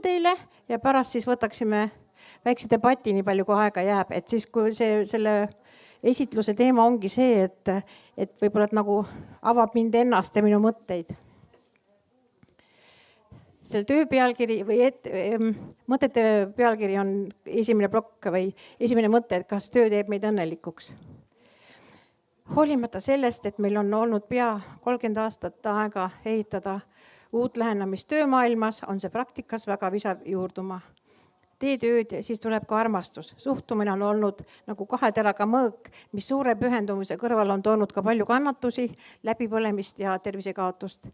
teile ja pärast siis võtaksime väikse debati, nii palju kui aega jääb, et siis kui selle esitluse teema ongi see, et võib-olla nagu avab mind ennast ja minu mõtteid. Selle töö pealkiri või mõtete pealkiri on esimene plokk või esimene mõte, et kas töö teeb meid õnnelikuks. Hoolimata sellest, et meil on olnud pea 30 aastat aega ehitada uut lähenemist töömaailmas, on see praktikas väga visav juurduma. Tee tööd ja siis tuleb ka armastus. Suhtumine on olnud nagu kahe teraga mõõk, mis suure pühendumise kõrval on toonud ka palju kannatusi, läbipõlemist ja tervisekaotust.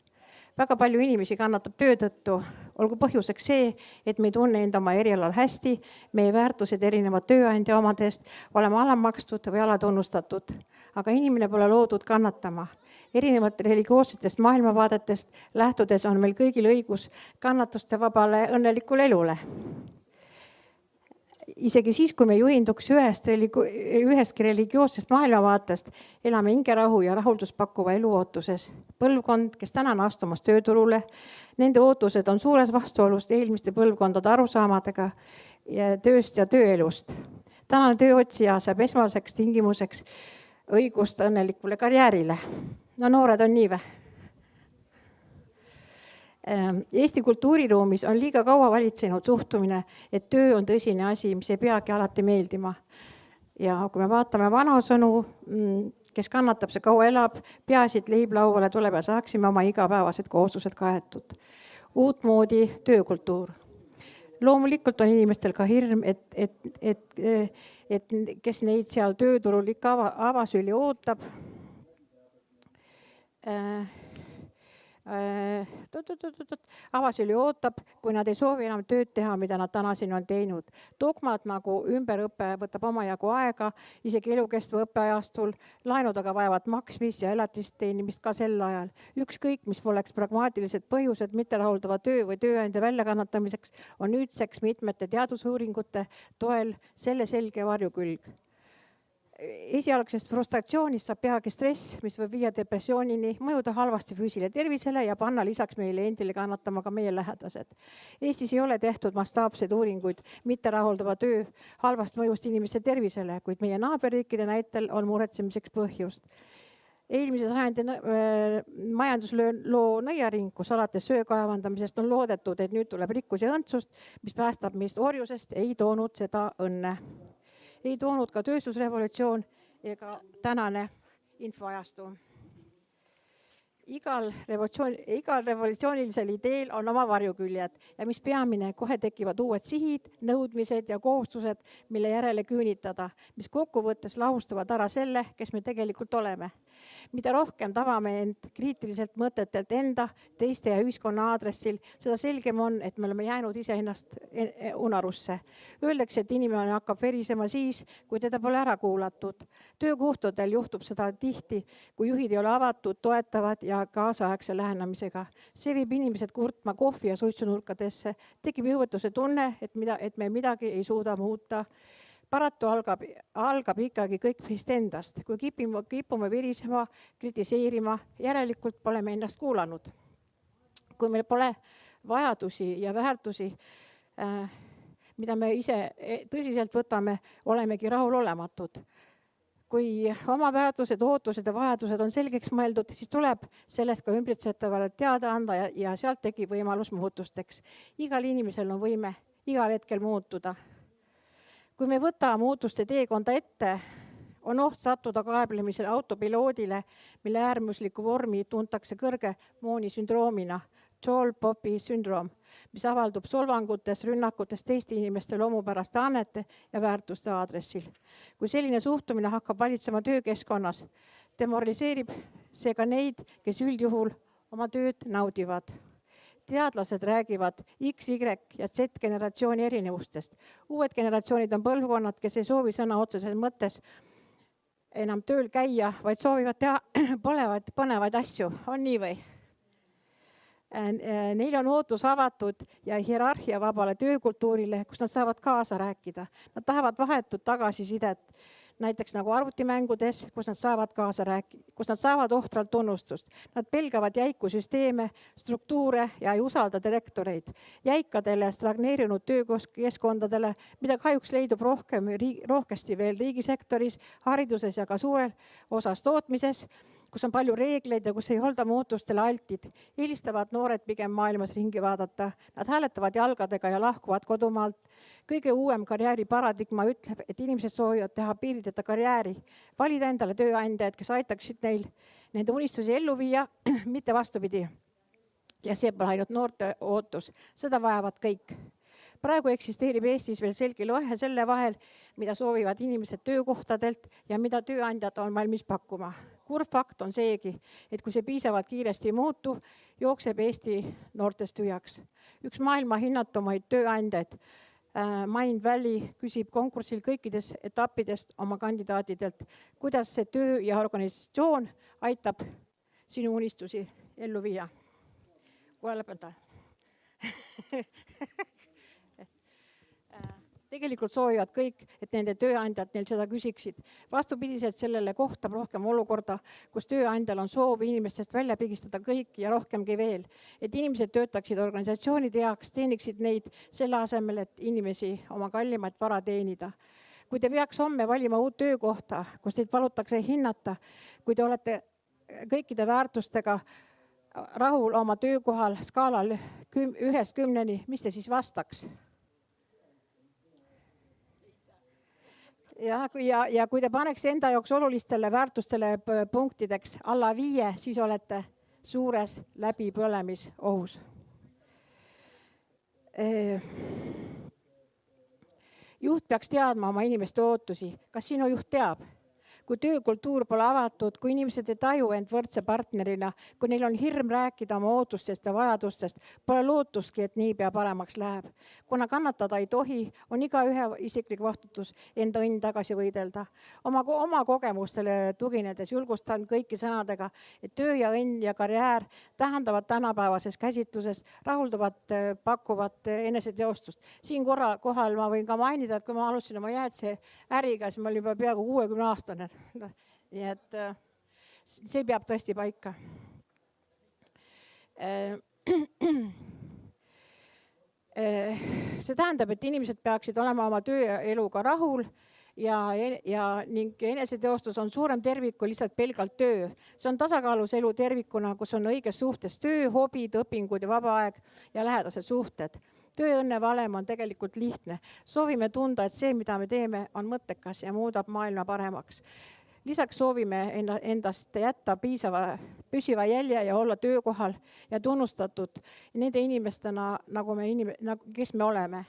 Väga palju inimesi kannatab töö tõttu, olgu põhjuseks see, et me ei tunne enda oma erialal hästi, meie väärtused erinevad tööandja omadest, oleme alamakstud või alatunnustatud. Aga inimene pole loodud kannatama. Erinevate religioossetest maailmavaadetest lähtudes on meil kõigil õigus kannatuste vabale õnnelikule elule. Isegi siis, kui me juhinduks ühestki religioossest maailmavaatest, elame hingerahu ja rahuldust pakkuva eluootuses. Põlvkond, kes täna on astumas tööturule, nende ootused on suures vastuolust eelmiste põlvkondade arusaamadega tööst ja tööelust. Tänane tööotsija saab esmaseks tingimuseks õigust õnnelikule karjäärile. No noored on nii või? Eesti kultuuriruumis on liiga kaua valitsenud suhtumine, et töö on tõsine asi, mis ei peagi alati meeldima. Ja kui me vaatame vanasõnu, kes kannatab, see kaua elab, peaasi, et leib lauale tuleb ja saaksime oma igapäevased kohustused kaetud. Uutmoodi töökultuur. Loomulikult on inimestel ka hirm, et kes neid seal tööturul ikka avasüli ootab. Avasüli ootab, kui nad ei soovi enam tööd teha, mida nad täna siin on teinud. Dogmad nagu ümberõpe võtab omajagu aega, isegi elukestva õppeajastul, laenud aga vajavad maksmist ja elatist teenimist ka sel ajal. Ükskõik, mis poleks pragmaatilised põhjused mitterahuldava töö või tööandja väljakannatamiseks, on nüüdseks mitmete teadusuuringute toel selle selge varjukülg. Esialgsest frustratsioonist saab peagi stress, mis võib viia depressioonini, mõjuda halvasti füüsile tervisele ja panna lisaks meile endile kannatama ka meie lähedased. Eestis ei ole tehtud mastaapseid uuringuid mitterahuldava töö halvast mõjust inimeste tervisele, kuid meie naaberriikide näitel on muretsemiseks põhjust. Eelmise sajandi majandusloo nõiaring, kus alates söö kaevandamisest on loodetud, et nüüd tuleb rikkus ja õndsust, mis päästab meist orjusest, ei toonud seda õnne. Ei toonud ka tööstusrevolutsioon ega tänane infoajastu. Igal revolutsioonilisel ideel on oma varjuküljed ja mis peamine, kohe tekivad uued sihid, nõudmised ja kohustused, mille järele küünitada, mis kokkuvõttes lahustavad ära selle, kes me tegelikult oleme. Mida rohkem tavame end kriitiliselt mõtetelt enda, teiste ja ühiskonna aadressil, seda selgem on, et me oleme jäänud iseennast unarusse. Öeldakse, et inimene hakkab verisema siis, kui teda pole ära kuulatud. Töökohtadel juhtub seda tihti, kui juhid ei ole avatud, toetavad ja kaasaegse lähenemisega. See viib inimesed kurtma kohvi ja suitsunurkadesse. Tekib jõuetuse tunne, et me midagi ei suuda muuta. Paratu algab ikkagi kõik meist endast. Kui kipume virisema, kritiseerima, järelikult pole me ennast kuulanud. Kui meil pole vajadusi ja väärtusi, mida me ise tõsiselt võtame, olemegi rahulolematud. Kui oma väärtused, ootused ja vajadused on selgeks mõeldud, siis tuleb sellest ka ümbritsetavale teada anda ja sealt tekib võimalus muutusteks. Igal inimesel on võime igal hetkel muutuda. Kui me võta muutuste teekonda ette, on oht sattuda kaeblemisel autopiloodile, mille äärmuslikku vormi tuntakse kõrge moonisündroomina, Joel-Popi sündroom, mis avaldub solvangutes, rünnakutes teiste inimeste loomupäraste annete ja väärtuste aadressil. Kui selline suhtumine hakkab valitsema töökeskkonnas, demoraliseerib see ka neid, kes üldjuhul oma tööd naudivad. Teadlased räägivad X, Y ja Z generatsiooni erinevustest. Uued generatsioonid on põlvkonnad, kes ei soovi sõna otseses mõttes enam tööl käia, vaid soovivad teha põnevaid asju. On nii või? Neil on ootus avatud ja hierarhia vabale töökultuurile, kus nad saavad kaasa rääkida. Nad tahavad vahetut tagasisidet. näiteks nagu arvutimängudes, kus nad saavad kaasa rääkida, kus nad saavad ohtralt tunnustust. Nad pelgavad jäiku süsteeme, struktuure ja ei usalda direktoreid. Jäikadele stagneerinud töökeskkondadele, mida kahjuks leidub rohkesti veel riigisektoris, hariduses ja ka suurel osas tootmises, kus on palju reegleid ja kus ei olda muutustele altid. Eelistavad noored pigem maailmas ringi vaadata. Nad hääletavad jalgadega ja lahkuvad kodumaalt. Kõige uuem karjääriparadigma ütleb, et inimesed soovivad teha piirideta karjääri, valida endale tööandjad, kes aitaksid neil nende unistusi ellu viia, mitte vastupidi. Ja see pole ainult noorte ootus, seda vajavad kõik. Praegu eksisteerib Eestis veel selge lõhe selle vahel, mida soovivad inimesed töökohtadelt ja mida tööandjad on valmis pakkuma. Kurb fakt on seegi, et kui see piisavalt kiiresti ei muutu, jookseb Eesti noortest tühjaks. Üks maailma hinnatumaid tööandjaid, Mindvalley, küsib konkursil kõikides etappidest oma kandidaatidelt, kuidas see töö ja organisatsioon aitab sinu unistusi ellu viia. Kohe lõpetan. Tegelikult soovivad kõik, et nende tööandjad neil seda küsiksid. Vastupidiselt sellele kohtab rohkem olukorda, kus tööandjal on soov inimestest välja pigistada kõik ja rohkemgi veel. Et inimesed töötaksid organisatsioonide heaks, teeniksid neid selle asemel, et inimesi oma kallimaid vara teenida. Kui te peaks homme valima uut töökohta, kus teid palutakse hinnata, kui te olete kõikide väärtustega rahul oma töökohal skaalal 1-10, mis te siis vastaks? Ja kui te paneks enda jaoks olulistele väärtustele punktideks alla 5, siis olete suures läbipõlemisohus. Juht peaks teadma oma inimeste ootusi. Kas sinu juht teab? Kui töökultuur pole avatud, kui inimesed ei taju end võrdse partnerina, kui neil on hirm rääkida oma ootustest ja vajadustest, pole lootustki, et nii pea paremaks läheb. Kuna kannatada ei tohi, on igaühe isiklik vastutus enda õnn tagasi võidelda. Oma kogemustele tuginedes julgustan kõiki sõnadega, et töö ja õnn ja karjäär tähendavad tänapäevases käsitluses rahulduvat pakkuvat eneseteostust. Siin kohal ma võin ka mainida, et kui ma alustasin oma jäätise äriga, siis ma olin juba peaaegu 60-aastane. Nii et see peab tõesti paika. See tähendab, et inimesed peaksid olema oma tööeluga rahul ning eneseteostus on suurem tervik kui lihtsalt pelgalt töö. See on tasakaalus elu tervikuna, kus on õiges suhtes töö, hobid, õpingud ja vaba aeg ja lähedased suhted. Tööõnne valem on tegelikult lihtne. Soovime tunda, et see, mida me teeme, on mõttekas ja muudab maailma paremaks. Lisaks soovime endast jätta püsiva jälje ja olla töökohal ja tunnustatud nende inimestena, kes me oleme.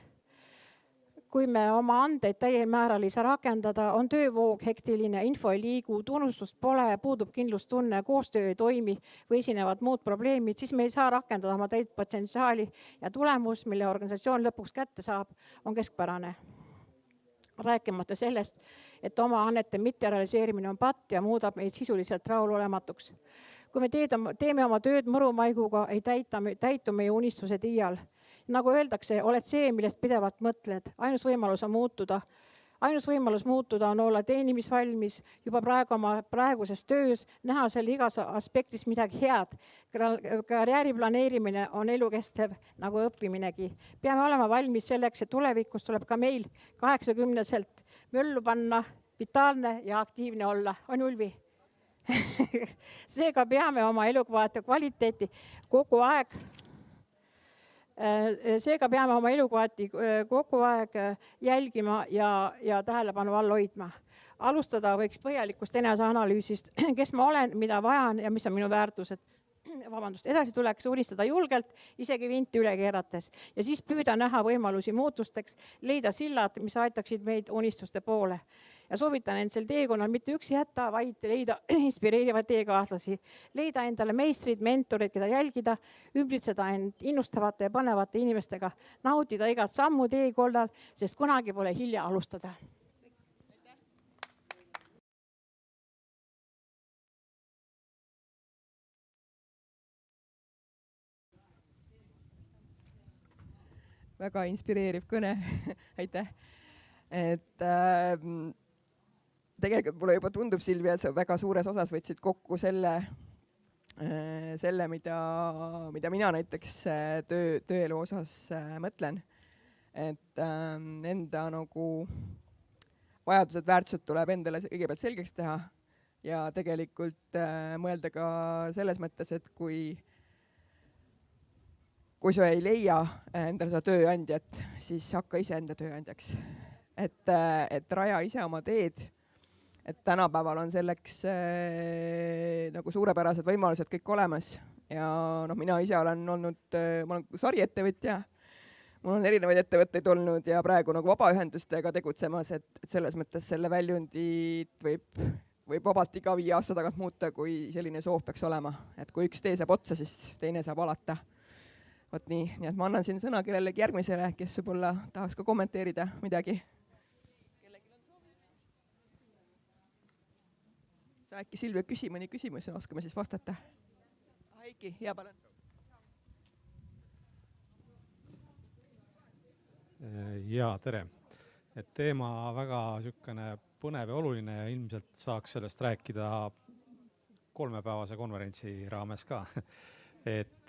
Kui me oma andeid täiel määral ei saa rakendada, on töövoog hektiline, info ei liigu, tunnustust pole, puudub kindlustunne, koostöö ei toimi või esinevad muud probleemid, siis me ei saa rakendada oma täit potentsiaali ja tulemus, mille organisatsioon lõpuks kätte saab, on keskpärane. Rääkimata sellest, et oma annete mitterealiseerimine on patt ja muudab meid sisuliselt rahulolematuks. Kui me teeme oma tööd mõrumaiguga, ei täitu meie unistused iial. Nagu öeldakse, oled see, millest pidevalt mõtled. Ainus võimalus muutuda on olla teenimisvalmis juba praegu oma praeguses töös, näha selle igas aspektis midagi head. Karjääri planeerimine on elukestev nagu õppiminegi. Peame olema valmis selleks, et tulevikus tuleb ka meil 80-selt möllu panna, vitaalne ja aktiivne olla. On Ulvi? Seega peame oma elukvaliteeti kogu aeg jälgima ja tähelepanu all hoidma. Alustada võiks põhjalikust eneseanalüüsist, kes ma olen, mida vajan ja mis on minu väärtused. Edasi tuleks unistada julgelt, isegi vinti üle keerates ja siis püüda näha võimalusi muutusteks, leida sillad, mis aitaksid meid unistuste poole. Ja soovitan end sel teekonnal mitte üksi jätta, vaid leida inspireerivaid teekaaslasi, leida endale meistrid, mentorid, keda jälgida, ümbritseda end innustavate ja panevate inimestega, nautida igat sammu teekollal, sest kunagi pole hilja alustada. Väga inspireeriv kõne, aitäh. tegelikult mulle juba tundub, Silvia, et sa väga suures osas võtsid kokku selle, mida mina näiteks tööelu osas mõtlen. Et enda nagu vajadused, väärtused tuleb endale kõigepealt selgeks teha ja tegelikult mõelda ka selles mõttes, et kui sa ei leia endale seda tööandjat, siis hakka ise enda tööandjaks. Et raja ise oma teed, et tänapäeval on selleks nagu suurepärased võimalused kõik olemas ja mina ise olen olnud, ma olen sariettevõtja, mul on erinevaid ettevõtteid olnud ja praegu nagu vabaühendustega tegutsemas, et selles mõttes selle väljundit võib vabalt iga 5 aasta tagant muuta, kui selline soov peaks olema. Et kui üks tee saab otsa, siis teine saab alata. Vot nii et ma annan siin sõna kellelegi järgmisele, kes võib-olla tahaks ka kommenteerida midagi. Sa äkki, Silvia, küsi mõni küsimus ja oskame siis vastata. Heiki, hea palun. Jaa, tere. Et teema väga sükene põnev ja oluline ja ilmselt saaks sellest rääkida 3-päevase konverentsi raames ka. Et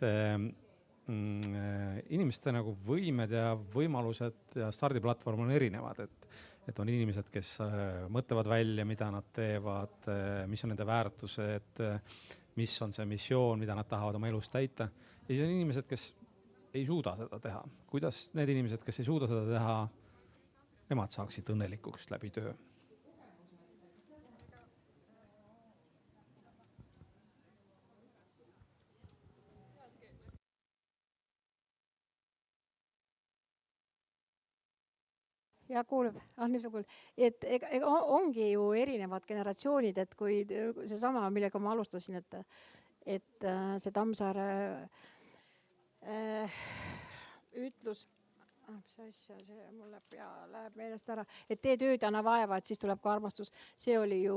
inimeste nagu võimed ja võimalused ja stardiplatvorm on erinevad. Et on inimesed, kes mõtlevad välja, mida nad teevad, mis on nende väärtused, mis on see missioon, mida nad tahavad oma elus täita. Ja siis on inimesed, kes ei suuda seda teha. Kuidas need inimesed, kes ei suuda seda teha, nemad saaksid õnnelikuks läbi töö? Ja kuuleb, nüüd on kuuleb. Et ongi ju erinevad generatsioonid, et kui seesama, millega ma alustasin, et see Tammsaare ütlus, mis asja, see mulle läheb meelest ära, et tee tööd ja anna vaeva, et siis tuleb ka armastus. See oli ju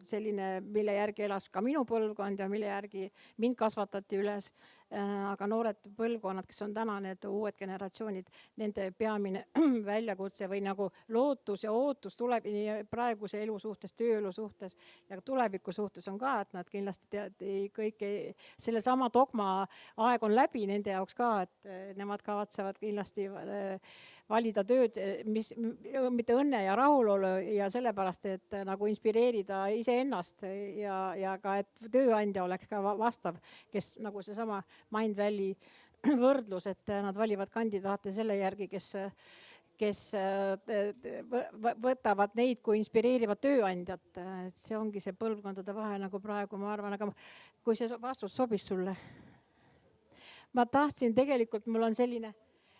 selline, mille järgi elas ka minu põlvkond ja mille järgi mind kasvatati üles. Aga noored põlvkonnad, kes on täna need uued generatsioonid, nende peamine väljakutse või nagu lootus ja ootus tuleb nii praeguse elu suhtes, tööelu suhtes ja tuleviku suhtes on ka, et nad kindlasti selle sama dogma aeg on läbi nende jaoks ka, et nemad kavatsevad kindlasti valida tööd, mitte õnne ja rahulolu ja sellepärast, et nagu inspireerida iseennast ja ka, et tööandja oleks ka vastav, kes nagu seesama Mindvalley võrdlus, et nad valivad kandidaate selle järgi, kes võtavad neid kui inspireerivad tööandjat. See ongi see põlvkondade vahe nagu praegu, ma arvan, aga kui see vastus sobis sulle. Ma tahtsin tegelikult, mul on selline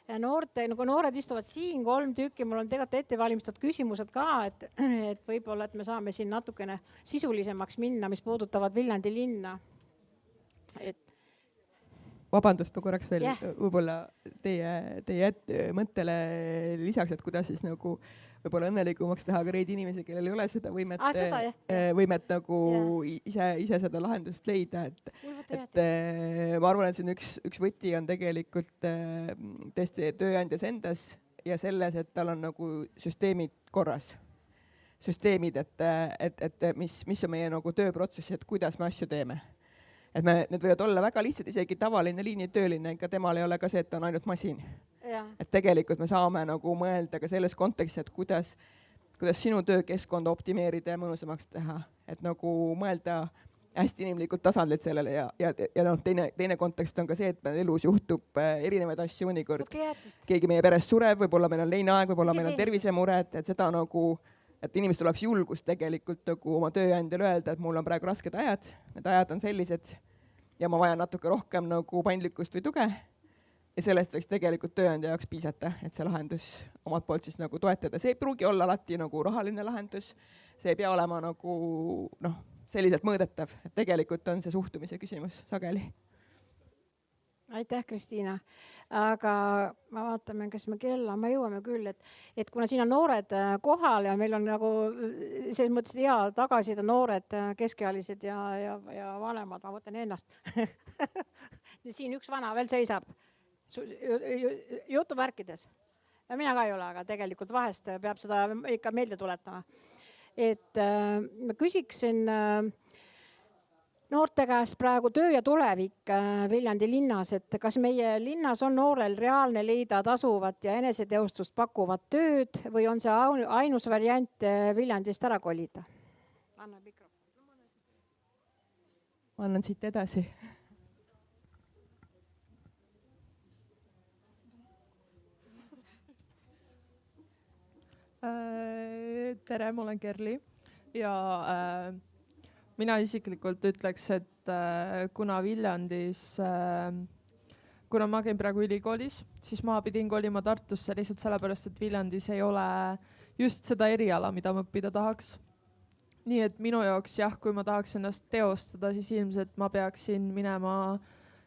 nagu noored istuvad siin 3 tükki, mul on tegelikult ettevalmistatud küsimused ka, et võib-olla, et me saame siin natukene sisulisemaks minna, mis puudutavad Viljandi linna. Vabandust, ma korraks veel võib-olla teie mõttele lisaks, et kuidas siis nagu võib-olla õnnelikumaks teha ka neid inimesi, kellel ei ole seda võimet nagu ise seda lahendust leida. Et ma arvan, et siin üks võti on tegelikult tõesti tööandjas endas ja selles, et tal on nagu süsteemid korras. Süsteemid, et mis on meie nagu tööprotsessi, et kuidas me asju teeme. Et need võivad olla väga lihtsad, isegi tavaline liinitööline, ega temal ei ole ka see, et ta on ainult masin. Et tegelikult me saame nagu mõelda ka selles kontekstis, et kuidas sinu töökeskkonda optimeerida ja mõnusamaks teha. Et nagu mõelda hästi inimlikult tasandilt sellele ja teine kontekst on ka see, et meil elus juhtub erinevaid asju mõnikord. Keegi meie peres sureb, võib-olla meil on leinaeg, võib-olla meil on tervisemured, et seda nagu, et inimestel oleks julgust tegelikult nagu oma tööandjale öelda, et mul on praegu rasked ajad, need ajad on sellised ja ma vajan natuke rohkem nagu paindlikkust või tuge. Ja sellest võiks tegelikult tööandja jaoks piisata, et see lahendus omalt poolt siis nagu toetada. See ei pruugi olla alati nagu rahaline lahendus, see ei pea olema nagu selliselt mõõdetav, et tegelikult on see suhtumise küsimus sageli. Aitäh, Kristiina. Aga ma vaatame, kas me me jõuame küll, et kuna siin on noored kohal ja meil on nagu selles mõttes hea tagasida noored, keskealised ja vanemad, ma võtan ennast. Siin üks vana veel seisab. Jutuvärkides. Ja mina ka ei ole, aga tegelikult vahest peab seda ikka meelde tuletama. et ma küsiksin noorte käest praegu töö ja tulevik Viljandi linnas, et kas meie linnas on noorel reaalne leida tasuvat ja eneseteostust pakkuvat tööd või on see ainus variant Viljandist ära kolida? Anna mikrofon. Ma annan siit edasi. Tere, ma olen Kerli ja mina isiklikult ütleks, et kuna Viljandis, kuna ma käin praegu ülikoolis, siis ma pidin kolima Tartusse lihtsalt sellepärast, et Viljandis ei ole just seda eriala, mida ma õppida tahaks. Nii et minu jaoks jah, kui ma tahaks ennast teostada, siis ilmselt ma peaksin minema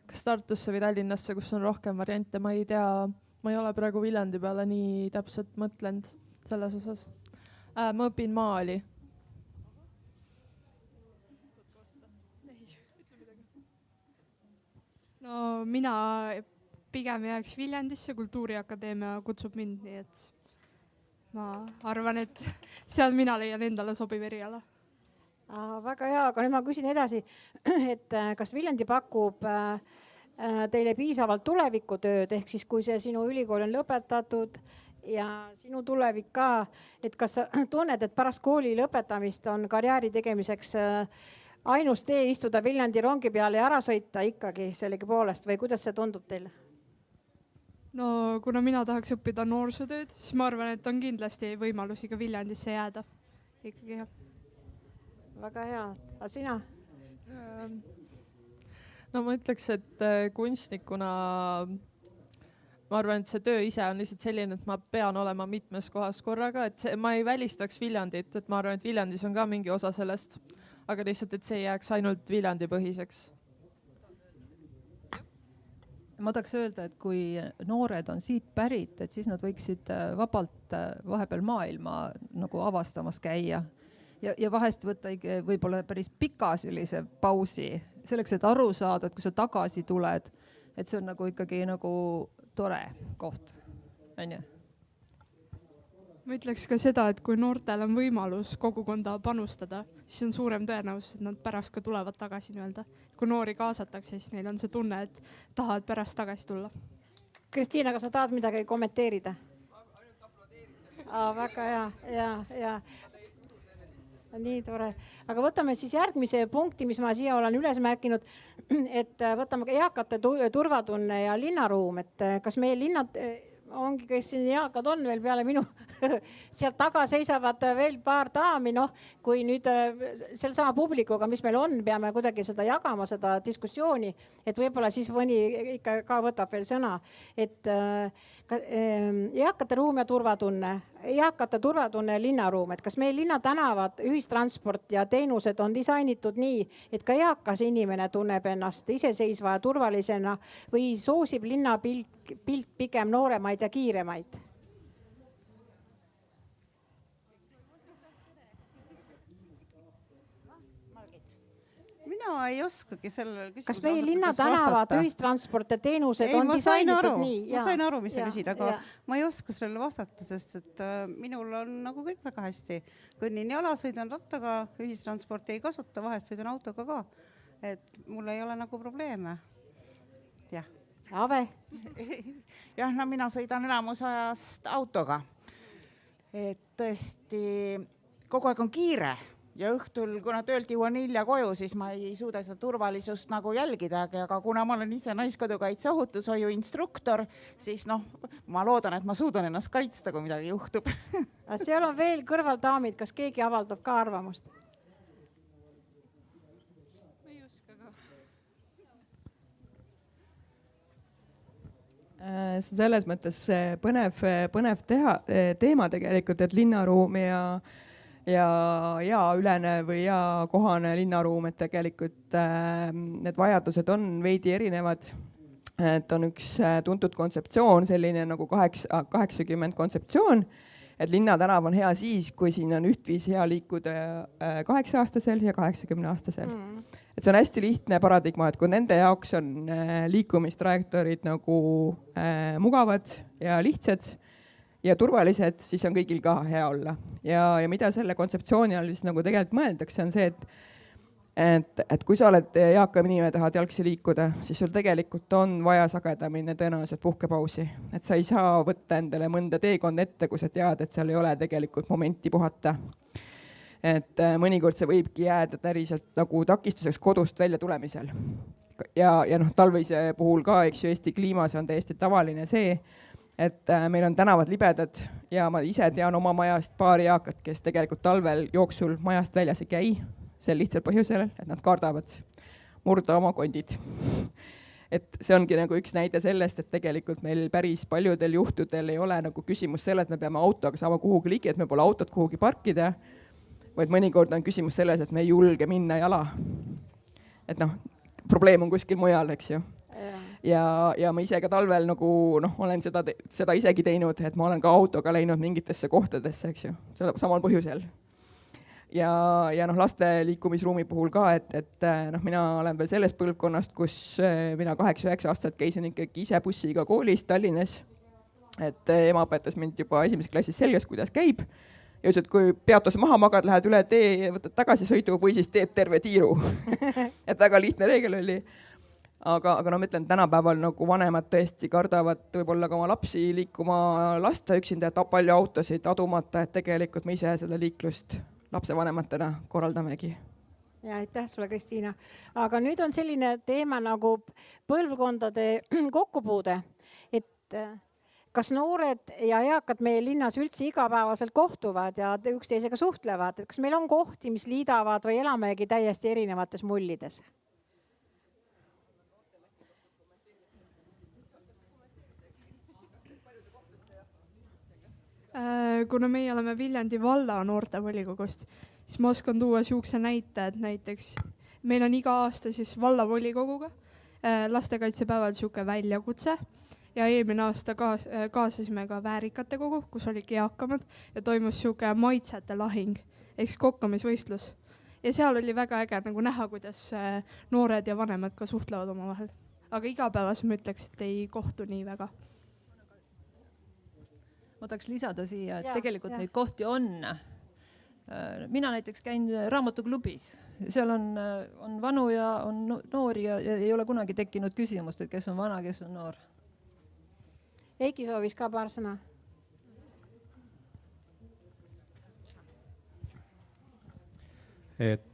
kas Tartusse või Tallinnasse, kus on rohkem variante, ma ei tea, ma ei ole praegu Viljandi peale nii täpselt mõtlenud selles osas. Ma õpin maali. No mina pigem jääks Viljandisse, Kultuuriakadeemia kutsub mind, nii et ma arvan, et seal mina leian endale sobiv eriala. Väga hea, aga nüüd ma küsin edasi, et kas Viljandi pakub teile piisavalt tulevikutööd, ehk siis kui see sinu ülikool on lõpetatud ja sinu tulevik ka, et kas sa tunned, et pärast kooli lõpetamist on karjääri tegemiseks ainus tee istuda Viljandi rongi peale ja ära sõita ikkagi sellegipoolest või kuidas see tundub teile? No kuna mina tahaks õppida noorsootööd, siis ma arvan, et on kindlasti võimalusi ka Viljandisse jääda. Ikkagi jah. Väga hea. Aga sina? No ma ütleks, et kunstnikuna ma arvan, et see töö ise on lihtsalt selline, et ma pean olema mitmes kohas korraga, et ma ei välistaks Viljandit, et ma arvan, et Viljandis on ka mingi osa sellest, aga lihtsalt, et see ei jääks ainult Viljandi põhiseks. Ma tahaks öelda, et kui noored on siit pärit, et siis nad võiksid vabalt vahepeal maailma nagu avastamas käia ja vahest võtta võib-olla päris pika sellise pausi, selleks, et aru saada, et kui sa tagasi tuled, et see on nagu ikkagi nagu tore koht, on ju? Ma ütleks ka seda, et kui noortel on võimalus kogukonda panustada, siis on suurem tõenäosus, et nad pärast ka tulevad tagasi nii-öelda. Kui noori kaasatakse, siis neil on see tunne, et tahavad pärast tagasi tulla. Kristiina, kas sa tahad midagi kommenteerida? Väga hea, ja. Nii tore. Aga võtame siis järgmise punkti, mis ma siia olen üles märkinud, et võtame eakate turvatunne ja linnaruum, et kas meie linnad ongi, kes siin eakad on veel peale minu, sealt taga seisavad veel paar daami, kui nüüd selle sama publikuga, mis meil on, peame kuidagi seda jagama, seda diskussiooni, et võib-olla siis mõni ikka ka võtab veel sõna, et eakate ruum ja turvatunne ja linnaruum, et kas meie linnatänavad, ühistransport ja teenused on disainitud nii, et ka eakas inimene tunneb ennast iseseisva ja turvalisena või soosib linnapilt pigem nooremaid ja kiiremaid? Mina ei oskagi sellele küsimusele. Kas meie linnatänavad, ühistransport ja teenused on disainitud nii? Ma sain aru, mis sa küsid, aga ma ei oska sellele vastata, sest et minul on nagu kõik väga hästi. Kõnnin jala, sõidan rattaga, ühistransporti ei kasuta, vahest sõidan autoga ka. Et mul ei ole nagu probleeme. Jah. Ave? Jah, no mina sõidan enamus ajast autoga. Et tõesti, kogu aeg on kiire. Ja õhtul, kuna töölt jõuan hilja koju, siis ma ei suuda seda turvalisust nagu jälgidagi, aga kuna ma olen ise Naiskodukaitse ohutushoiu instruktor, siis ma loodan, et ma suudan ennast kaitsta, kui midagi juhtub. Seal on veel kõrval daamid, kas keegi avaldab ka arvamust? Ma ei oska ka. Selles mõttes see põnev teema tegelikult, et linnaruum ja ülene või kohane linnaruum, et tegelikult need vajadused on veidi erinevad. Et on üks tuntud kontseptsioon, selline nagu 80 kontseptsioon, et linnatänav on hea siis, kui siin on ühtviisi hea liikuda 8-aastasel ja 80-aastasel. Et see on hästi lihtne paradigma, et kui nende jaoks on liikumistrajektoorid nagu mugavad ja lihtsad, ja turvalised, siis on kõigil ka hea olla. Ja mida selle kontseptsiooni all siis nagu tegelikult mõeldakse, on see, et kui sa oled eakam inimene, tahad jalgsi liikuda, siis sul tegelikult on vaja sagedamini tõenäoliselt puhkepausi. Et sa ei saa võtta endale mõnda teekond ette, kui sa tead, et seal ei ole tegelikult momenti puhata. Et mõnikord see võibki jääda päriselt nagu takistuseks kodust välja tulemisel. Ja talvise puhul ka, eks ju, Eesti kliimas on täiesti tavaline see, et meil on tänavad libedad ja ma ise tean oma majast paari eakat, kes tegelikult talvel jooksul majast väljas ei käi, sel lihtsal põhjusel, et nad kardavad murda oma kondid. Et see ongi nagu üks näide sellest, et tegelikult meil päris paljudel juhtudel ei ole nagu küsimus selles, et me peame autoga saama kuhugi ligi, et me pole autot kuhugi parkida, vaid mõnikord on küsimus selles, et me ei julge minna jala. Et probleem on kuskil mujal, eks ju. Ja ma ise ka talvel nagu olen seda isegi teinud, et ma olen ka autoga läinud mingitesse kohtadesse, eks ju, samal põhjusel. Ja laste liikumisruumi puhul ka, et mina olen veel sellest põlvkonnast, kus mina 8-9 aastat käisin ikkagi ise bussiga koolis Tallinnas, et ema õpetas mind juba 1. klassis selges, kuidas käib. Ja ütles, et kui peatuse maha magad, lähed üle tee, võtad tagasi sõidu või siis teed terve tiiru. Et väga lihtne reegel oli. Aga ma ütlen, tänapäeval nagu vanemad tõesti kardavad võib-olla ka oma lapsi liikuma lasta üksinda, et palju autosid adumata, et tegelikult me ise seda liiklust lapsevanematena korraldamegi. Ja aitäh sulle, Kristiina. Aga nüüd on selline teema nagu põlvkondade kokkupuude, et kas noored ja eakad meie linnas üldse igapäevaselt kohtuvad ja üksteisega suhtlevad, et kas meil on kohti, mis liidavad või elamegi täiesti erinevates mullides? Kuna meie oleme Viljandi valla noortevolikogust, siis ma oskan tuua siukse näite, et näiteks meil on iga aasta siis vallavolikoguga lastekaitsepäeval siuke väljakutse ja eelmine aasta kaasasime ka väärikate kogu, kus oligi eakamad ja toimus siuke maitsete lahing ehk kokkamisvõistlus. Ja seal oli väga äge nagu näha, kuidas noored ja vanemad ka suhtlevad omavahel. Aga igapäevas ma ütleks, et ei kohtu nii väga. Ma tahaks lisada siia, et tegelikult neid kohti on. Mina näiteks käin raamatuklubis. Seal on vanu ja on noori ja ei ole kunagi tekkinud küsimust, et kes on vana, kes on noor. Eiki soovis ka paar sõna.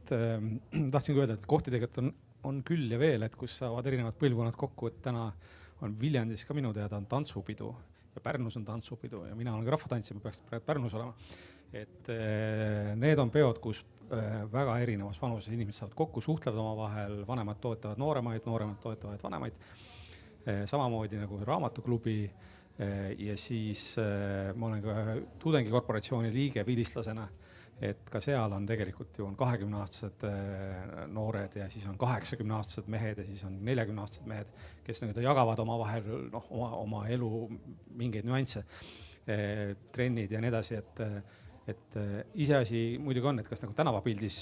Tahtsin öelda, et kohti tegelikult on küll ja veel, et kus saavad erinevad põlvkonnad kokku, et täna on Viljandis ka minu teada on tantsupidu. Ja Pärnus on tantsupidu ja mina olen ka rahvatantsija, ma peaks praegu Pärnus olema. Et need on peod, kus väga erinevas vanuses inimesed saavad kokku, suhtlevad oma vahel, vanemad toetavad nooremaid, nooremad toetavad vanemaid. Samamoodi nagu raamatuklubi ja siis ma olen ka tudengikorporatsiooni liige vilistlasena, et ka seal on tegelikult ju on 20-aastased noored ja siis on 80-aastased mehed ja siis on 40-aastased mehed, kes jagavad oma vahel oma elu mingeid nüansse, trennid ja nii edasi, et iseasi muidugi on, et kas nagu tänavapildis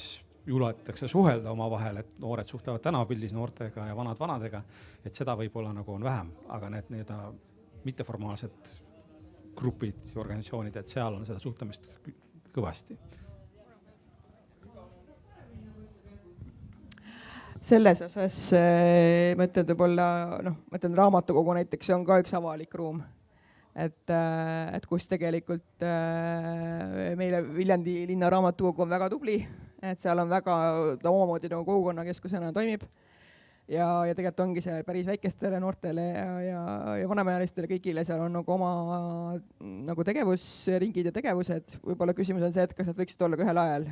juletakse suhelda oma vahel, et noored suhtlevad tänavapildis noortega ja vanad vanadega, et seda võib-olla nagu on vähem, aga need mitteformaalsed grupid, organisatsioonid, et seal on seda suhtlemist kõvasti. Selles osas mõtlen võib-olla, mõtlen raamatukogu näiteks, see on ka üks avalik ruum. Et kus tegelikult meile Viljandi linna raamatukogu on väga tubli, et seal on väga omamoodi nagu kogukonnakeskusena toimib. Ja tegelikult ongi see päris väikestele noortele ja vanemaealistele kõigile, seal on nagu oma nagu tegevusringid ja tegevused. Võib-olla küsimus on see, et kas nad võiksid olla ka ühel ajal.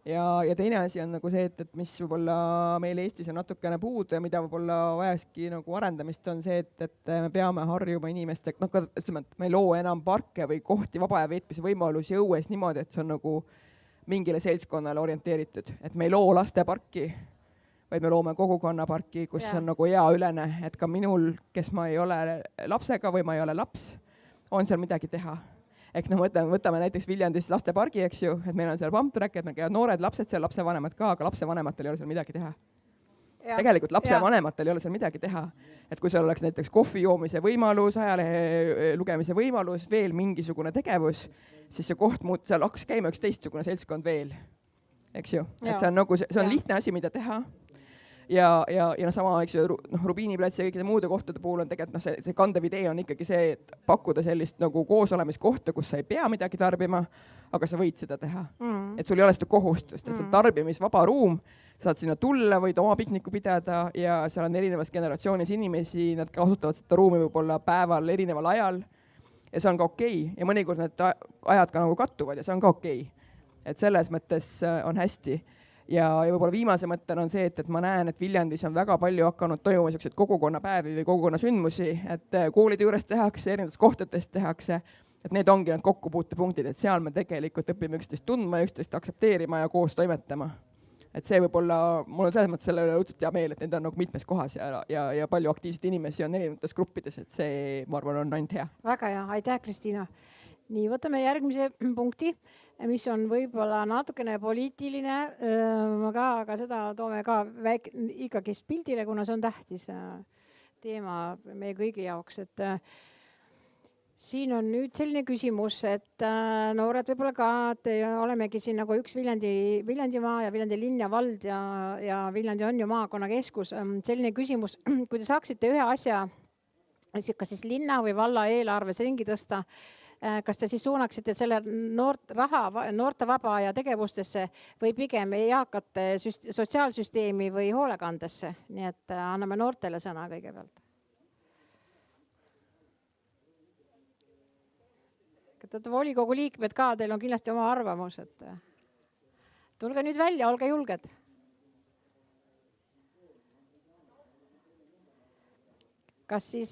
Ja teine asi on nagu see, et mis võib-olla meil Eestis on natukene puudu ja mida võib-olla vajakski nagu arendamist on see, et me peame harjuma inimeste, me ei loo enam parke või kohti vaba aja veetmise võimalusi õues niimoodi, et see on nagu mingile seltskonnale orienteeritud. Et me ei loo lasteparki, vaid me loome kogukonnaparki, kus on nagu eaülene, et ka minul, kes ma ei ole lapsega või ma ei ole laps, on seal midagi teha. Ehk võtame näiteks Viljandis lastepargi, eks ju, et meil on seal pumptrack, et meil käivad noored lapsed seal, lapsevanemad ka, aga lapsevanematel ei ole seal midagi teha. tegelikult lapsevanematel ei ole seal midagi teha. Et kui seal oleks näiteks kohvi joomise võimalus, ajalehe lugemise võimalus, veel mingisugune tegevus, siis see koht seal hakkas käima üks teistsugune seltskond veel, eks ju. Et see on nagu, see on lihtne asi, mida teha. Ja sama, eks ju, Rubiiniplatsi ja kõikide muude kohtade puhul on tegelikult see kandev idee on ikkagi see, et pakkuda sellist nagu koosolemiskohta, kus sa ei pea midagi tarbima, aga sa võid seda teha. Et sul ei ole seda kohustust, et see on tarbimisvaba ruum, saad sinna tulla, võid oma pikniku pidada ja seal on erinevas generatsioonis inimesi, nad kasutavad seda ruumi võib-olla päeval erineval ajal ja see on ka okei. Ja mõnikord need ajad ka nagu kattuvad ja see on ka okei. Et selles mõttes on hästi. Ja võib-olla viimase mõttena on see, et ma näen, et Viljandis on väga palju hakanud toimuma sellised kogukonnapäevi või kogukonnasündmusi, et koolide juures tehakse, erinevates kohtades tehakse, et need ongi need kokkupuutepunktid, et seal me tegelikult õpime üksteist tundma ja üksteist aktsepteerima ja koos toimetama. Et see võib-olla, mul on selles mõttes selle üle õudselt hea meel, et need on nagu mitmes kohas ja palju aktiivseid inimesi on erinevates gruppides, et see, ma arvan, on ainult hea. Väga hea, aitäh, Kristiina. Nii, võtame järgmise punkti, mis on võib-olla natukene poliitiline, aga seda toome ka ikkagi pildile, kuna see on tähtis teema meie kõigi jaoks. Et siin on nüüd selline küsimus, et noored võib-olla ka, et olemegi siin nagu üks Viljandimaa ja Viljandi linn ja vald ja Viljandi on ju maakonnakeskus. Selline küsimus, kui te saaksite ühe asja, kas siis linna või valla eelarves ringi tõsta, kas te siis suunaksite selle noorte vaba ja tegevustesse või pigem eakate sotsiaalsüsteemi või hoolekandesse? Nii et anname noortele sõna kõigepealt. Volikogu liikmed ka, teil on kindlasti oma arvamus. Et tulge nüüd välja, olge julged. Kas siis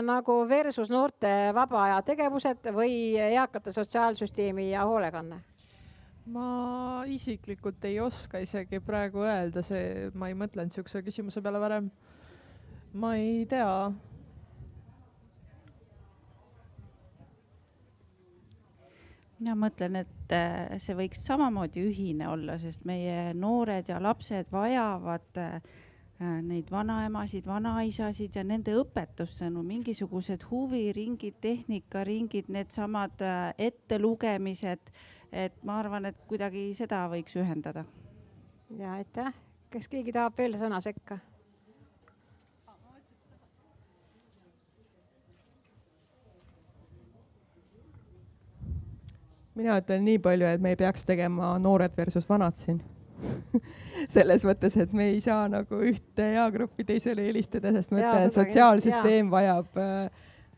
nagu versus noorte vaba aja tegevused või eakate sotsiaalsüsteemi ja hoolekanne? Ma isiklikult ei oska isegi praegu öelda, ma ei mõtlenud niisuguse küsimuse peale varem. Ma ei tea. Mina mõtlen, et see võiks samamoodi ühine olla, sest meie noored ja lapsed vajavad neid vanaemasid, vanaisasid ja nende õpetusse mingisugused huviringid, tehnikaringid, need samad ettelugemised, et ma arvan, et kuidagi seda võiks ühendada. Ja aitäh. Kas keegi tahab veel sõna sekka? Mina ütlen nii palju, et me ei peaks tegema noored versus vanad siin. Selles mõttes, et me ei saa nagu ühte eagruppi teisele eelistada, sest ma ütlen, et sotsiaalsüsteem vajab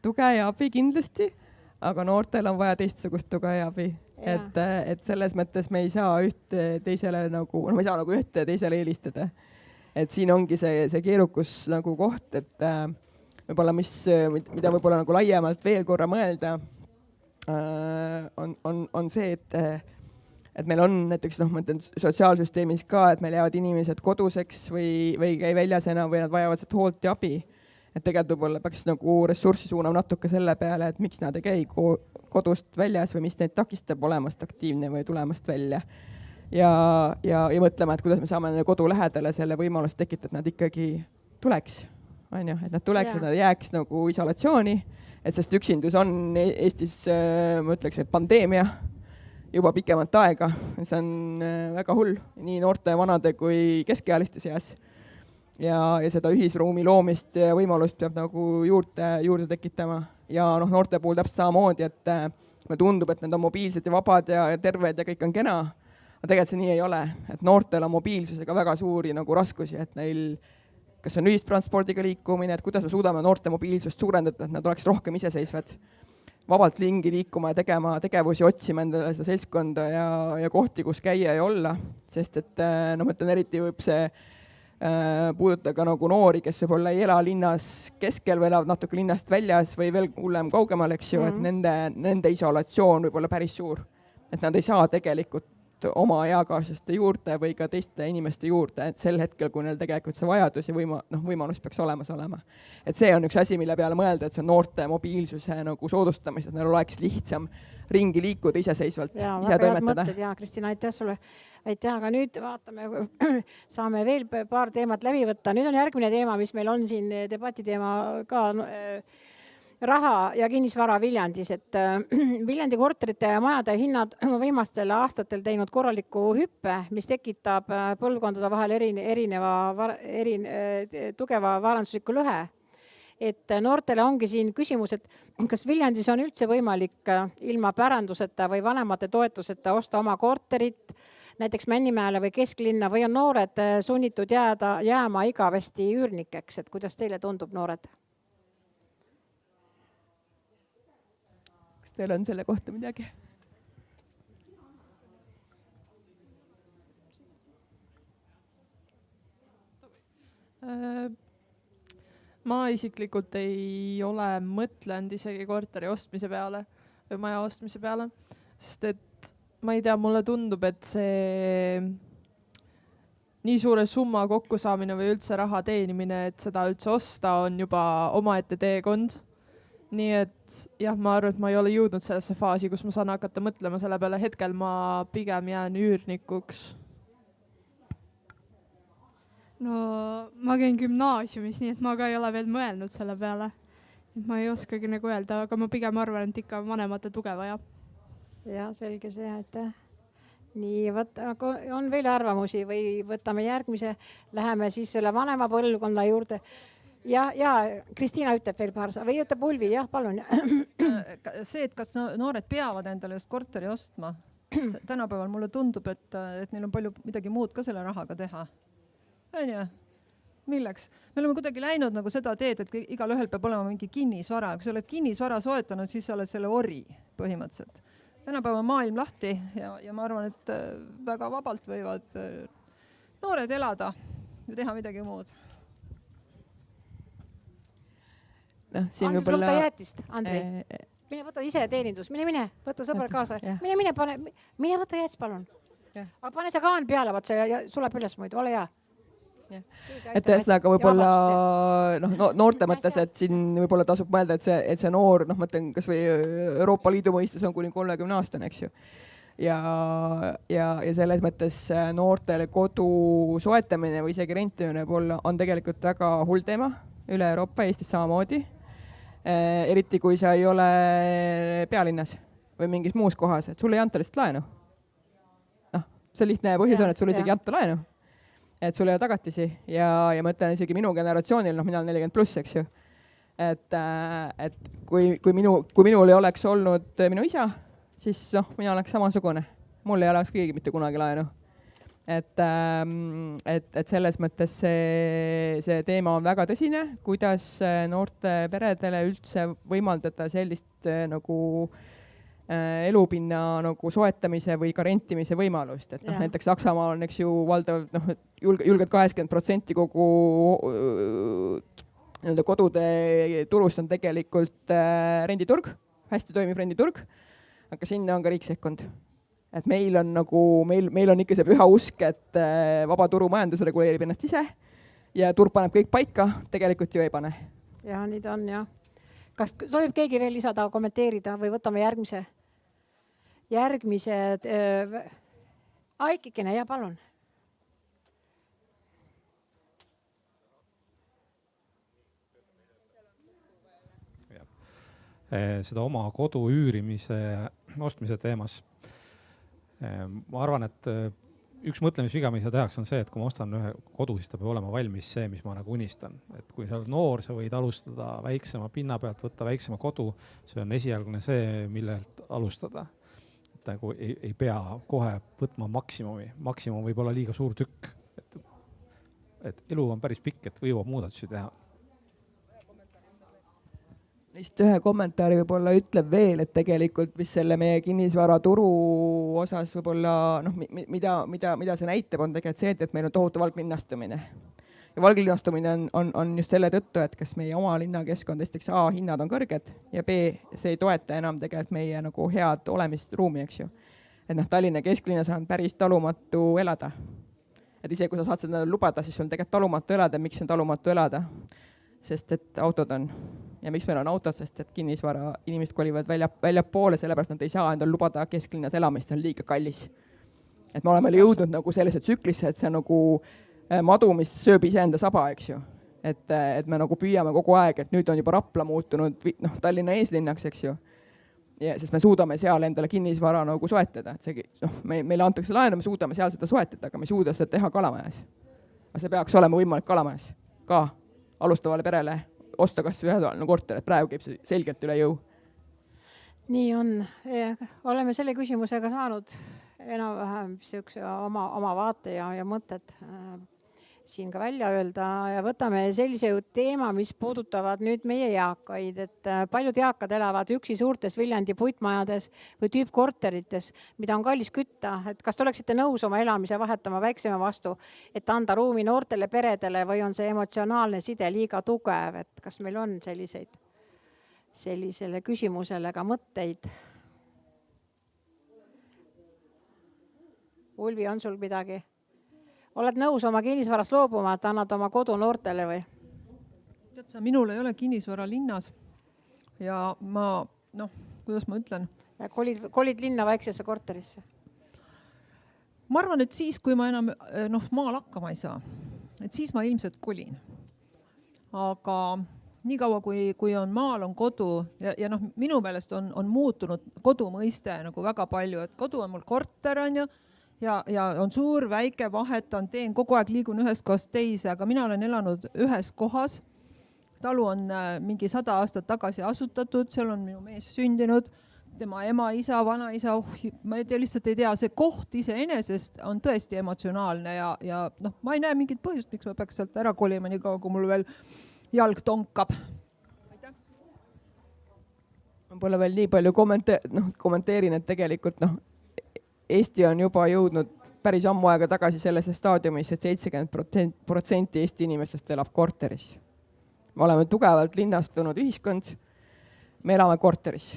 tuge ja abi kindlasti, aga noortel on vaja teistsugust tuge ja abi. Et selles mõttes me ei saa ühte teisele nagu, me ei saa nagu ühte teisele eelistada. Et siin ongi see keerukus nagu koht, et võib-olla mida võib-olla nagu laiemalt veel korra mõelda, on see, et meil on näiteks ma ütlen sotsiaalsüsteemis ka, et meil jäävad inimesed koduseks või käi väljas enam või nad vajavad seda hoolt ja abi. Et tegelikult võib-olla peaks nagu ressurssi suunama natuke selle peale, et miks nad ei käi kodust väljas või mis neid takistab olemast aktiivne või tulemast välja. Ja mõtlema, et kuidas me saame kodu lähedale selle võimalust tekitada, et nad ikkagi tuleks. Et nad tuleks, et nad jääks nagu isolatsiooni, et sest üksindus on Eestis, ma ütleks, et pandeemia juba pikemat aega. See on väga hull, nii noorte, vanade kui keskealiste seas. Ja seda ühisruumi loomist ja võimalust peab nagu juurde tekitama. Ja noorte puhul täpselt samamoodi, et me tundub, et need on mobiilsed ja vabad ja terved ja kõik on kena. Aga tegelikult see nii ei ole. Et noortel on mobiilsusega väga suuri nagu raskusi, et neil kas on ühistranspordiga liikumine, et kuidas me suudame noorte mobiilsust suurendada, et nad oleks rohkem iseseisvad. Vabalt lingi liikuma ja tegema tegevusi, otsima endale seda seltskonda ja kohti, kus käia ja olla. Sest et ma ütlen, eriti võib see puuduta ka nagu noori, kes võib-olla ei ela linnas keskel või elavad natuke linnast väljas või veel hullem kaugemal, eks ju, et nende isolatsioon võib olla päris suur. Et nad ei saa tegelikult tegelikult oma eakaaslaste juurde või ka teiste inimeste juurde, et sel hetkel, kui neil tegelikult see vajadus ja võimalus peaks olemas olema. Et see on üks asi, mille peale mõelda, et see on noorte mobiilsuse nagu soodustamist, et neil oleks lihtsam ringi liikuda iseseisvalt, ise toimetada. Ja Kristina, aitäh sulle. Aitäh, aga nüüd vaatame, saame veel paar teemat läbi võtta. Nüüd on järgmine teema, mis meil on siin debatiteema ka raha ja kinnisvara Viljandis, et Viljandi korterite ja majade hinnad on viimastel aastatel teinud korraliku hüppe, mis tekitab põlvkondade vahel tugeva varandusliku lõhe. Et noortele ongi siin küsimus, et kas Viljandis on üldse võimalik ilma päranduseta või vanemate toetuseta osta oma korterit, näiteks Männimäele või kesklinna, või on noored sunnitud jääma igavesti üürnikeks, et kuidas teile tundub, noored? Kas teil on selle kohta midagi? Ma isiklikult ei ole mõtlenud isegi korteri ostmise peale või maja ostmise peale, sest et ma ei tea, mulle tundub, et see nii suure summa kokkusaamine või üldse raha teenimine, et seda üldse osta, on juba omaette teekond. Nii et jah, ma arvan, et ma ei ole jõudnud sellesse faasi, kus ma saan hakata mõtlema selle peale. Hetkel ma pigem jään üürnikuks. No ma käin gümnaasiumis, nii et ma ka ei ole veel mõelnud selle peale. Ma ei oskagi nagu öelda, aga ma pigem arvan, et ikka vanemate tuge vaja. Ja, selge see, aitäh. Nii, on veel arvamusi või võtame järgmise, läheme siis selle vanema põlvkonna juurde. Ja Kristina ütleb veel paar või ütleb Ulvi, jah, palun. See, et kas noored peavad endale just korteri ostma. Tänapäeval mulle tundub, et neil on palju midagi muud ka selle rahaga teha. On ju? Milleks? Me oleme kuidagi läinud nagu seda teed, et igal ühel peab olema mingi kinnisvara. Kui sa oled kinnisvara soetanud, siis sa oled selle ori põhimõtteliselt. Tänapäeva maailm lahti ja ma arvan, et väga vabalt võivad noored elada ja teha midagi muud. Andri, võta jäätist, Andri. Mine võta ise teenindus, mine, võta sõber kaasa. Mine võta jäätist, palun. Aga pane see kaan peale, vaat see suleb üles muidu, ole hea. Et ühesõnaga võib-olla noorte mõttes, et siin võib-olla tasub mõelda, et see noor, mõtlen kas või Euroopa Liidu mõistes on kuni 30 aastane, eks ju. Ja selles mõttes noortele kodu soetamine või isegi rentimine on tegelikult väga hull teema üle Euroopa, Eestis samamoodi. Eriti kui sa ei ole pealinnas või mingis muus kohas, et sulle ei anta lihtsalt laenu. See lihtne põhjus on, et sulle isegi ei anta laenu. Et sul ei ole tagatisi ja mõtlen isegi minu generatsioonil, mina olen 40+, eks ju. Et kui minul ei oleks olnud minu isa, siis mina oleks samasugune. Mul ei oleks keegi mitte kunagi laenu. Et selles mõttes see teema on väga tõsine, kuidas noorte peredele üldse võimaldada sellist nagu elupinna nagu soetamise või ka rentimise võimalust. Et näiteks Saksamaal on eks ju valdav, julgelt 80% kogu kodude turust on tegelikult renditurg, hästi toimiv renditurg, aga sinna on ka riik sekkunud. Et meil on ikka see püha usk, et vaba turumajandus reguleerib ennast ise ja turg paneb kõik paika, tegelikult ju ei pane. Ja, nii ta on, jah. Kas soovib keegi veel lisada, kommenteerida või võtame järgmise Aikikene, ja palun. Seda oma kodu üürimise, ostmise teemas. Ma arvan, et üks mõtlemisviga, mida tehakse, on see, et kui ma ostan ühe kodu, siis ta peab olema valmis see, mis ma nagu unistan. Et kui sa oled noor, sa võid alustada väiksema pinna pealt, võtta väiksema kodu, see on esialgne see, millelt alustada. Et nagu ei pea kohe võtma maksimumi. Maksimum võib olla liiga suur tükk. Et elu on päris pikk, et võivad muudatusi teha. Lihtsalt ühe kommentaari võib-olla ütleb veel, et tegelikult mis selle meie kinnisvaraturu osas võib-olla, mida see näitab, on tegelikult see, et meil on tohutu valglinnastumine. Ja valglinnastumine on just selle tõttu, et kas meie oma linnakeskkond, esiteks A, hinnad on kõrged ja B, see ei toeta enam tegelikult meie nagu head olemist ruumi, eks ju. et noh, Tallinna kesklinnas on päris talumatu elada. Et isegi kui sa saad seda lubada, siis sul on tegelikult talumatu elada. Miks on talumatu elada? Sest et autod on. Ja miks meil on autod? Sest et kinnisvara inimesed kolivad välja poole, sellepärast nad ei saa endal lubada kesklinnas elamist, see on liiga kallis. Et me oleme jõudnud nagu sellise tsüklisse, et see on nagu madu, mis sööb iseenda saba, eks ju. Et me nagu püüame kogu aeg, et nüüd on juba Rapla muutunud Tallinna eeslinnaks, eks ju. Ja, sest me suudame seal endale kinnisvara nagu soetada. Et see, meile antakse laenu, me suudame seal seda soetada, aga me ei suuda seda teha Kalamajas. Aga see peaks olema võimalik Kalamajas ka alustavale perele osta kas ühetoaline korter, et praegu käib see selgelt üle jõu. Nii on. Oleme selle küsimusega saanud enam-vähem oma vaate ja mõtted siin ka välja öelda ja võtame sellise teema, mis puudutavad nüüd meie eakaid, et paljud eakad elavad üksi suurtes Viljandi puitmajades või tüüpkorterites, mida on kallis kütta, et kas te oleksite nõus oma elamise vahetama väiksema vastu, et anda ruumi noortele peredele või on see emotsionaalne side liiga tugev, et kas meil on sellisele küsimusele ka mõtteid? Ulvi, on sul midagi? Oled nõus oma kinnisvarast loobuma, et annad oma kodu noortele või? Tead sa, minul ei ole kinnisvara linnas ja ma, kuidas ma ütlen? Kolid linna väiksesse korterisse? Ma arvan, et siis, kui ma enam maal hakkama ei saa, et siis ma ilmselt kolin. Aga nii kaua, kui on maal, on kodu ja minu meelest on muutunud kodu mõiste nagu väga palju, et kodu on mul korter, on ju, ja on suur, väike, vahetan, teen, kogu aeg liigun ühest kohast teise, aga mina olen elanud ühes kohas. Talu on mingi 100 aastat tagasi asutatud, seal on minu mees sündinud, tema ema, isa, vanaisa, ma lihtsalt ei tea, see koht iseenesest on tõesti emotsionaalne ja ma ei näe mingit põhjust, miks ma peaks sealt ära kolima, nii kaua, kui mul veel jalg tonkab. Ma pole veel nii palju kommenteerin, et tegelikult Eesti on juba jõudnud päris ammu aega tagasi sellesse staadiumisse, et 70% Eesti inimestest elab korteris. Me oleme tugevalt linnastunud ühiskond, me elame korteris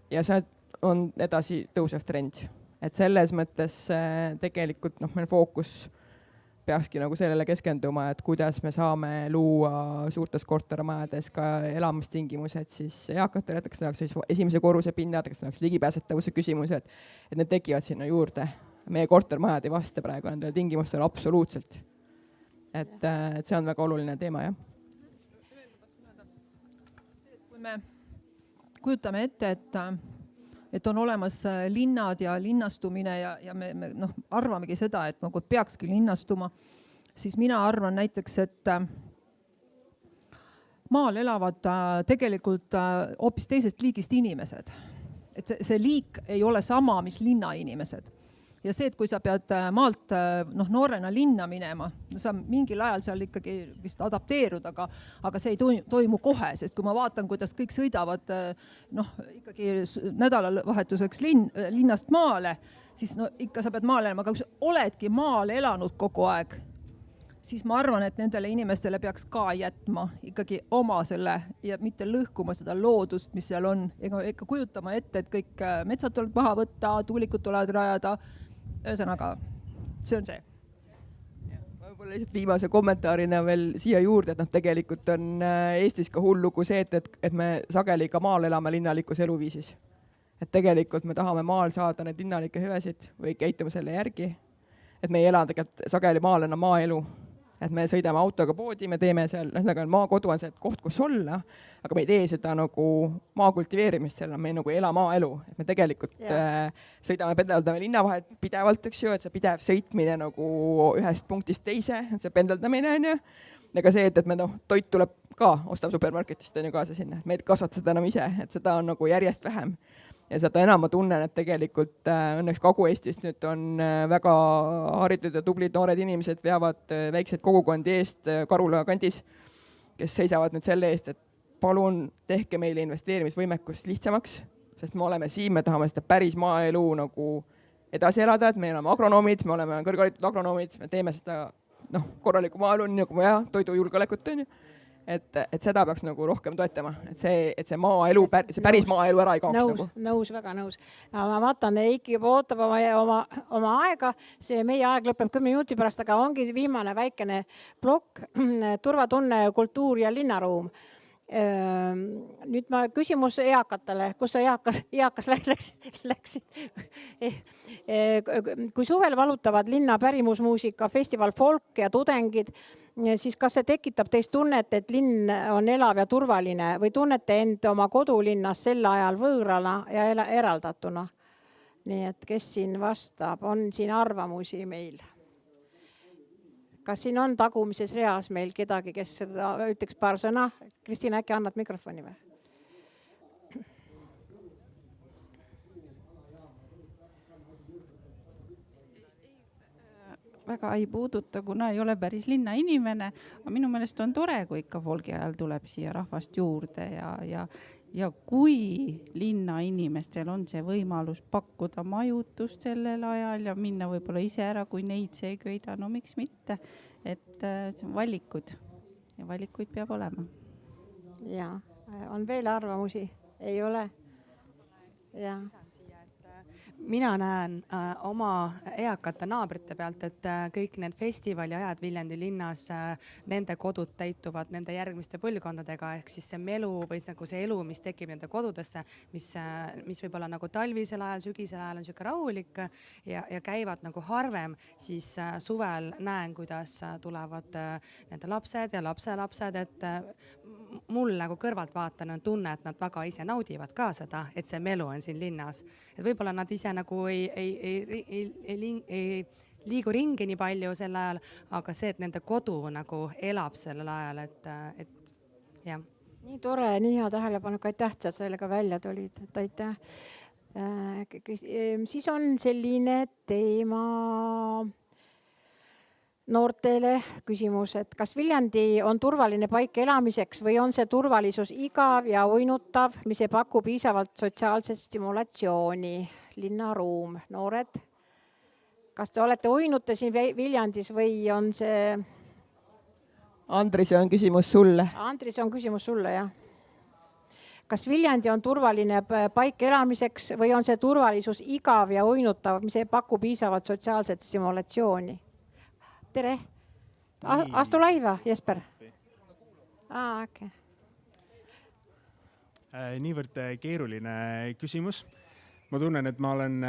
ja see on edasi tõusev trend. Et selles mõttes tegelikult meil fookus peakski nagu sellele keskenduma, et kuidas me saame luua suurtes kortermajades ka elamistingimused siis eakatele, et kas siis esimese korruse pinnad, kas ligipääsetavuse küsimused, et need tekivad sinna juurde. Meie kortermajad ei vasta praegu nendele tingimustele absoluutselt. Et see on väga oluline teema, jah. Kui me kujutame ette, et on olemas linnad ja linnastumine ja me arvamegi seda, et nagu peakski linnastuma, siis mina arvan näiteks, et maal elavad tegelikult hoopis teisest liigist inimesed. Et see liik ei ole sama, mis linnainimesed. Ja see, et kui sa pead maalt noorena linna minema, sa mingil ajal seal ikkagi vist adapteerud, aga see ei toimu kohe, sest kui ma vaatan, kuidas kõik sõidavad ikkagi nädalavahetuseks linnast maale, siis ikka sa pead maale elama, aga kui sa oledki maal elanud kogu aeg, siis ma arvan, et nendele inimestele peaks ka jätma ikkagi oma selle ja mitte lõhkuma seda loodust, mis seal on. Ega kujutama ette, et kõik metsad tuleb maha võtta, tuulikud tulevad rajada. Ühesõnaga, see on see. Ma võib-olla lihtsalt viimase kommentaarina veel siia juurde, et tegelikult on Eestis ka hull lugu see, et me sageli ka maal elame linnalikus eluviisis. Et tegelikult me tahame maal saada need linnalikke hüvesid või käitume selle järgi. Et me ei ela tegelikult sageli maal enam maaelu. Et me sõidame autoga poodi, me teeme seal, maakodu on see koht, kus olla, aga me ei tee seda nagu maa kultiveerimist, seal on meil nagu ela maaelu. Et me tegelikult sõidame, pendeldame linnavahet pidevalt, eks ju, et see pidev sõitmine nagu ühest punktist teise, see pendeldamine on ju. Ega see, et me toit tuleb ka, ostab supermarketist on ju kaasa sinna, et me ei kasvata seda enam ise, et seda on nagu järjest vähem. Ja seda enam ma tunnen, et tegelikult õnneks Kagu-Eestist nüüd on väga haritud ja tublid noored inimesed veavad väikseid kogukondi eest Karula kandis, kes seisavad nüüd selle eest, et palun tehke meile investeerimisvõimekust lihtsamaks, sest me oleme siin, me tahame seda päris maaelu nagu edasi elada, et me oleme agronoomid, me oleme kõrgharitud agronoomid, me teeme seda korraliku maaelu nagu vaja, toidujulgeolekut on ju. et seda peaks nagu rohkem toetama, et see maaelu, see päris maaelu ära ei kaoks nagu. Nõus, väga nõus. Ma vaatan, Eiki juba ootab oma aega, see meie aeg lõpeb 10 minuti pärast, aga ongi viimane väikene plokk, turvatunne, kultuur ja linnaruum. Nüüd ma küsimus eakatele, kus sa eakas läksid? Kui suvel valutavad linna pärimusmuusika, festival Folk ja tudengid, siis kas see tekitab teist tunnet, et linn on elav ja turvaline või tunnete end oma kodulinnas sel ajal võõrana ja eraldatuna? Nii et kes siin vastab, on siin arvamusi meil? Kas siin on tagumises reas meil kedagi, kes seda ütleks paar sõna? Kristina, äkki annad mikrofoni või? Väga ei puuduta, kuna ei ole päris linna inimene, aga minu meelest on tore, kui ikka folgi ajal tuleb siia rahvast juurde ja kui linna inimestel on see võimalus pakkuda majutust sellel ajal ja minna võib-olla ise ära, kui neid see ei köida, no miks mitte, et see on valikud ja valikuid peab olema. Ja, on veel arvamusi? Ei ole? Ja. Mina näen oma eakate naabrite pealt, et kõik need festivali ajad Viljandi linnas, nende kodud täituvad nende järgmiste põlvkondadega, ehk siis see melu või nagu see elu, mis tekib nende kodudesse, mis võib olla nagu talvisel ajal, sügisel ajal on siuke rahulik ja käivad nagu harvem, siis suvel näen, kuidas tulevad nende lapsed ja lapselapsed, et mul nagu kõrvalt vaatan on tunne, et nad väga ise naudivad ka seda, et see melu on siin linnas. Et võib-olla nad ise nagu ei liigu ringi nii palju sel ajal, aga see, et nende kodu nagu elab sellel ajal, et jah. Nii tore, nii hea tähelepanek, aitäh, et sellega välja tulid, et aitäh. Siis on selline teema noortele küsimus, et kas Viljandi on turvaline paik elamiseks või on see turvalisus igav ja uinutav, mis ei paku piisavalt sotsiaalset stimulatsiooni? Linnaruum, noored. Kas te olete uinute siin Viljandis või on see... Andris on küsimus sulle. Andris on küsimus sulle, jah. Kas Viljandi on turvaline paik elamiseks või on see turvalisus igav ja uinutav, mis ei paku piisavalt sotsiaalset stimulatsiooni? Tere. Astu laiva, Jesper. Okay. Niivõrd keeruline küsimus. Ma tunnen, et ma olen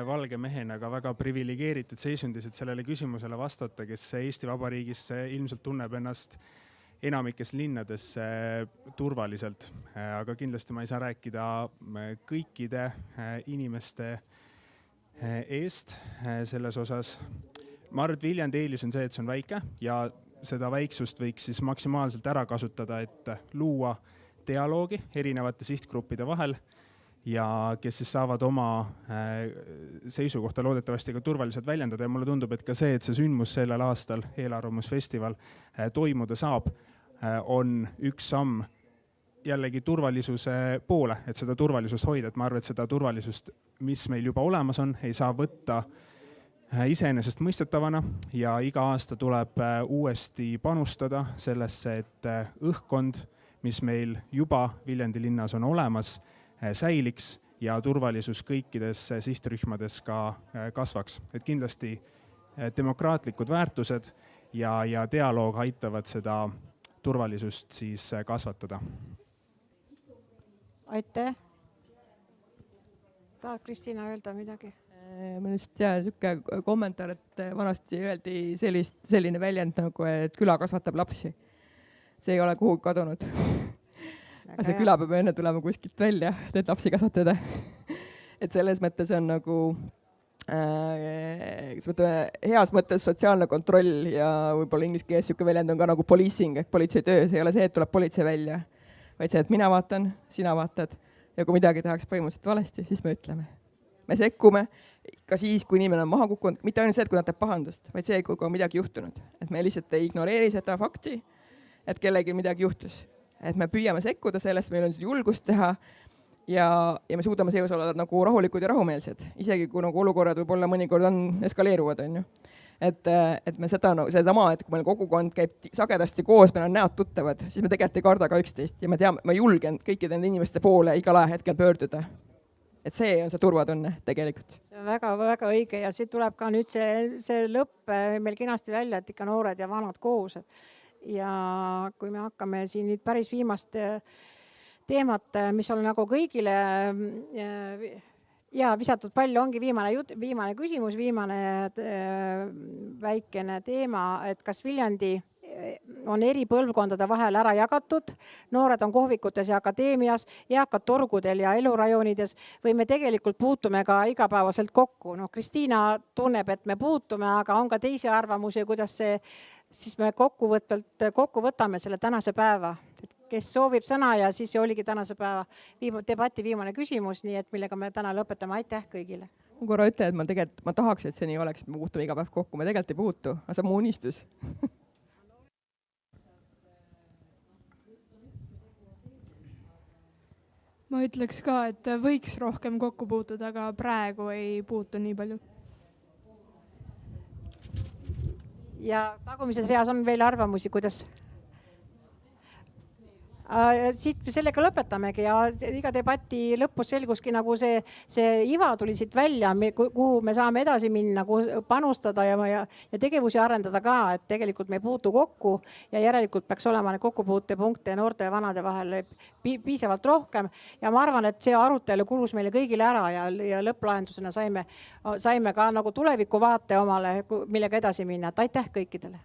valge mehena ka väga privilegeeritud seisundis, et sellele küsimusele vastata, kes Eesti Vabariigis ilmselt tunneb ennast enamikes linnades turvaliselt. Aga kindlasti ma ei saa rääkida kõikide inimeste eest selles osas. Ma arvan, et Viljandi eelis on see, et see on väike ja seda väiksust võiks siis maksimaalselt ära kasutada, et luua dialoogi erinevate sihtgruppide vahel ja kes siis saavad oma seisukohta loodetavasti ka turvaliselt väljendada. Ja mulle tundub, et ka see, et see sündmus sellel aastal, eelarvamusfestival, toimuda saab, on üks samm jällegi turvalisuse poole, et seda turvalisust hoida. Et ma arvan, et seda turvalisust, mis meil juba olemas on, ei saa võtta iseenesest mõistetavana ja iga aasta tuleb uuesti panustada sellesse, et õhkkond, mis meil juba Viljandi linnas on olemas, säiliks ja turvalisus kõikides sihtrühmades ka kasvaks. Et kindlasti demokraatlikud väärtused ja dialoog aitavad seda turvalisust siis kasvatada. Aitäh. Tahad Kristina öelda midagi? Minu just niisugune kommentaar, et vanasti öeldi selline väljend nagu, et küla kasvatab lapsi. See ei ole kuhugi kadunud. See küla peab enne tulema kuskilt välja, et lapsi kasvatada. Et selles mõttes on nagu heas mõttes sotsiaalne kontroll ja võib-olla inglise keeles niisugune väljend on ka nagu policing, ehk politsei töö. See ei ole see, et tuleb politsei välja, vaid see, et mina vaatan, sina vaatad ja kui midagi tehakse põhimõtteliselt valesti, siis me ütleme. Me sekkume ka siis, kui inimene on maha kukkunud, mitte ainult see, et kui nad teeb pahandust, vaid see, kui on midagi juhtunud. Et me lihtsalt ei ignoreeri seda fakti, et kellegi midagi juhtus. Et me püüame sekkuda sellest, meil on julgust teha ja me suudame seos olla nagu rahulikud ja rahumeelsed. Isegi kui nagu olukorrad võib-olla mõnikord on eskaleeruvad, on ju. et me sedama, et kui meil kogukond käib sagedasti koos, meil on näod tuttavad, siis me tegelikult ei karda ka üksteist ja ma julgen kõikide nende inimeste poole igal ajahetkel pöörduda. Et see on see turvatunne tegelikult. See on väga õige ja siit tuleb ka nüüd see lõpp meil kenasti välja, et ikka noored ja vanad koos. Ja kui me hakkame siin nüüd päris viimast teemat, mis on nagu kõigile ja visatud palju, ongi viimane küsimus, viimane väikene teema, et kas Viljandi on eri põlvkondade vahel ära jagatud, noored on kohvikutes ja akadeemias, eakad torgudel ja elurajoonides või me tegelikult puutume ka igapäevaselt kokku. No, Kristiina tunneb, et me puutume, aga on ka teisi arvamusi, kuidas see siis me kokku võtame selle tänase päeva. Kes soovib sõna ja siis oligi tänase päeva debati viimane küsimus, nii et millega me täna lõpetame. Aitäh kõigile. Ma korra ütlen, et ma tahaks, et see nii oleks, et me puutume iga päev kokku. Me tegelikult ei puutu, aga see on mu unistus. Ma ütleks ka, et võiks rohkem kokku puutuda, aga praegu ei puutu nii palju. Ja tagumises reas on veel arvamusi, kuidas? Siit sellega lõpetamegi ja iga debati lõpus selguski nagu see iva tuli siit välja, kuhu me saame edasi minna, panustada ja tegevusi arendada ka, et tegelikult me ei puutu kokku ja järelikult peaks olema kokkupuutepunkte noorte ja vanade vahel piisavalt rohkem. Ja ma arvan, et see arutelu kulus meile kõigile ära ja lõpplahendusena saime ka nagu tulevikuvaate omale, millega edasi minna. Et aitäh kõikidele!